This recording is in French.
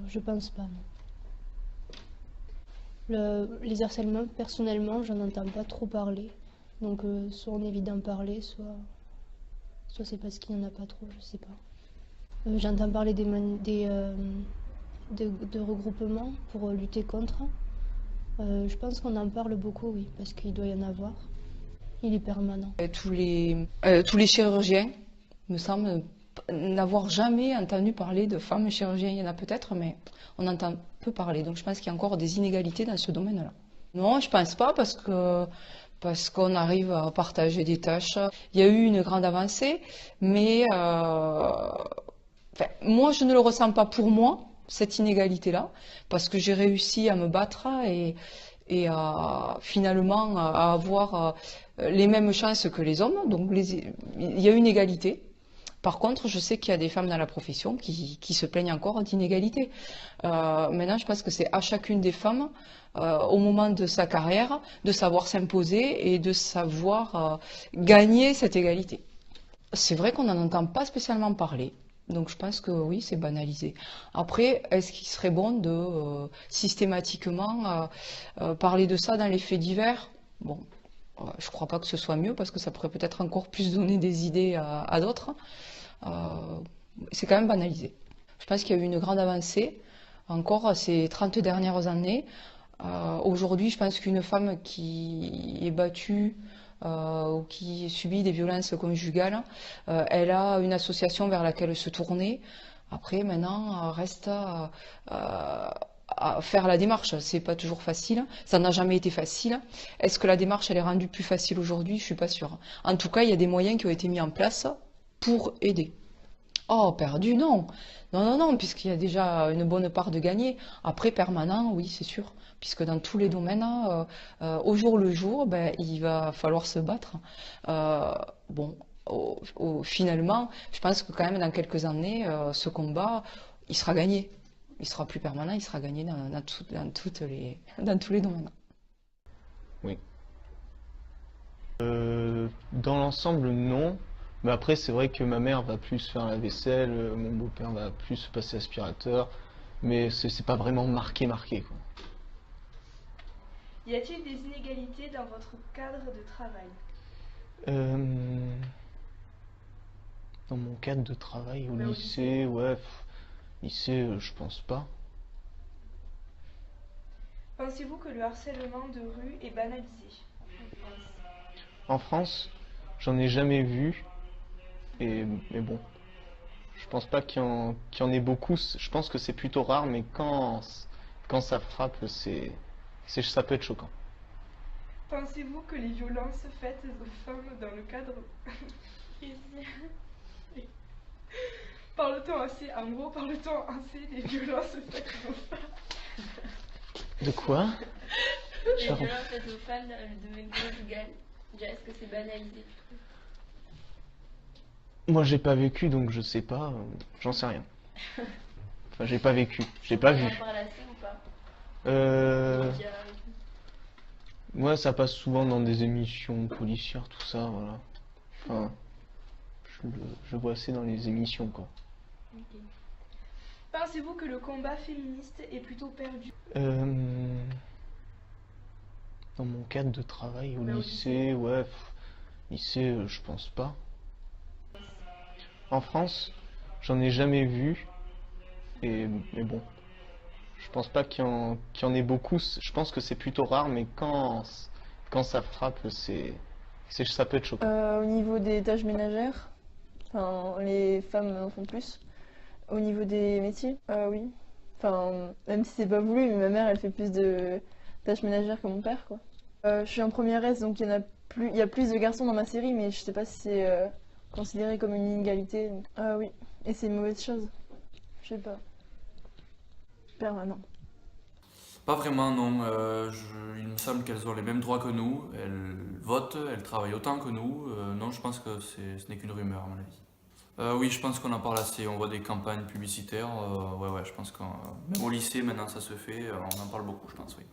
Je pense pas, non. Les harcèlements, personnellement, j'en entends pas trop parler. Donc, soit on évite d'en parler, soit c'est parce qu'il n'y en a pas trop, je sais pas. J'entends parler de regroupements pour lutter contre. Je pense qu'on en parle beaucoup, oui, parce qu'il doit y en avoir. Il est permanent. Tous les chirurgiens, me semble, n'avoir jamais entendu parler de femmes chirurgiens. Il y en a peut-être, mais on entend peu parler. Donc je pense qu'il y a encore des inégalités dans ce domaine-là. Non, je pense pas parce qu'on arrive à partager des tâches. Il y a eu une grande avancée, mais enfin, moi je ne le ressens pas pour moi, cette inégalité-là, parce que j'ai réussi à me battre et à finalement à avoir les mêmes chances que les hommes. Donc il y a une égalité. Par contre, je sais qu'il y a des femmes dans la profession qui se plaignent encore d'inégalité. Maintenant, je pense que c'est à chacune des femmes, au moment de sa carrière, de savoir s'imposer et de savoir gagner cette égalité. C'est vrai qu'on n'en entend pas spécialement parler. Donc je pense que oui, c'est banalisé. Après, est-ce qu'il serait bon de systématiquement parler de ça dans les faits divers? Bon, je crois pas que ce soit mieux parce que ça pourrait peut-être encore plus donner des idées à d'autres. Euh, c'est quand même banalisé. Je pense qu'il y a eu une grande avancée encore ces 30 dernières années. Aujourd'hui, je pense qu'une femme qui est battue ou qui subit des violences conjugales, elle a une association vers laquelle se tourner. Après, maintenant, reste à faire la démarche. C'est pas toujours facile. Ça n'a jamais été facile. Est-ce que la démarche, elle est rendue plus facile aujourd'hui? Je suis pas sûre. En tout cas, il y a des moyens qui ont été mis en place pour aider. Oh, perdu, non. Non, non, non, puisqu'il y a déjà une bonne part de gagné. Après, permanent, oui, c'est sûr. Puisque dans tous les domaines, au jour le jour, ben, il va falloir se battre. Euh, bon, finalement, je pense que quand même dans quelques années, ce combat, il sera gagné. Il sera plus permanent, il sera gagné dans tous les domaines. Oui. Dans l'ensemble, non. Mais après, c'est vrai que ma mère va plus faire la vaisselle, mon beau-père va plus passer aspirateur. Mais c'est pas vraiment marqué, marqué, quoi. Y a-t-il des inégalités dans votre cadre de travail? Euh, Dans mon cadre de travail au Au lycée. lycée, ouais, lycée, je pense pas. Pensez-vous que le harcèlement de rue est banalisé en France? En France, j'en ai jamais vu, mais bon, je pense pas qu'il y en ait beaucoup. Je pense que c'est plutôt rare, mais quand ça frappe, ça peut être choquant. Pensez-vous que les violences faites aux femmes dans le cadre... Parle-t-on assez, en gros, parle-t-on assez des violences faites aux femmes? De quoi? Les violences faites aux femmes dans le domaine conjugal. Déjà, est-ce que c'est banalisé? Moi, j'ai pas vécu, donc je sais pas, j'en sais rien. Enfin, j'ai pas vécu, j'ai pas On vu. en parle assez ou pas? Euh, Médias et tout. Moi, ça passe souvent dans des émissions policières, tout ça, voilà. Enfin, je vois assez dans les émissions, quoi. Ok. Pensez-vous que le combat féministe est plutôt perdu? Euh, Dans mon cadre de travail au lycée, ouais, lycée, je pense pas. En France, j'en ai jamais vu, mais bon, je pense pas qu'il y en ait beaucoup. Je pense que c'est plutôt rare, mais quand ça frappe, ça peut être choquant. Au niveau des tâches ménagères, enfin, les femmes en font plus. Au niveau des métiers, oui. Enfin, même si c'est pas voulu, mais ma mère, elle fait plus de tâches ménagères que mon père, quoi. Je suis en première S, donc il y a plus de garçons dans ma série, mais je sais pas si c'est considéré comme une inégalité. Oui, et c'est une mauvaise chose. Je sais pas. Permanent. Pas vraiment, non. Il me semble qu'elles ont les mêmes droits que nous. Elles votent, elles travaillent autant que nous. Non, je pense que ce n'est qu'une rumeur, à mon avis. Oui, je pense qu'on en parle assez. On voit des campagnes publicitaires. Ouais, ouais, je pense que même au lycée, maintenant, ça se fait. On en parle beaucoup, je pense, oui.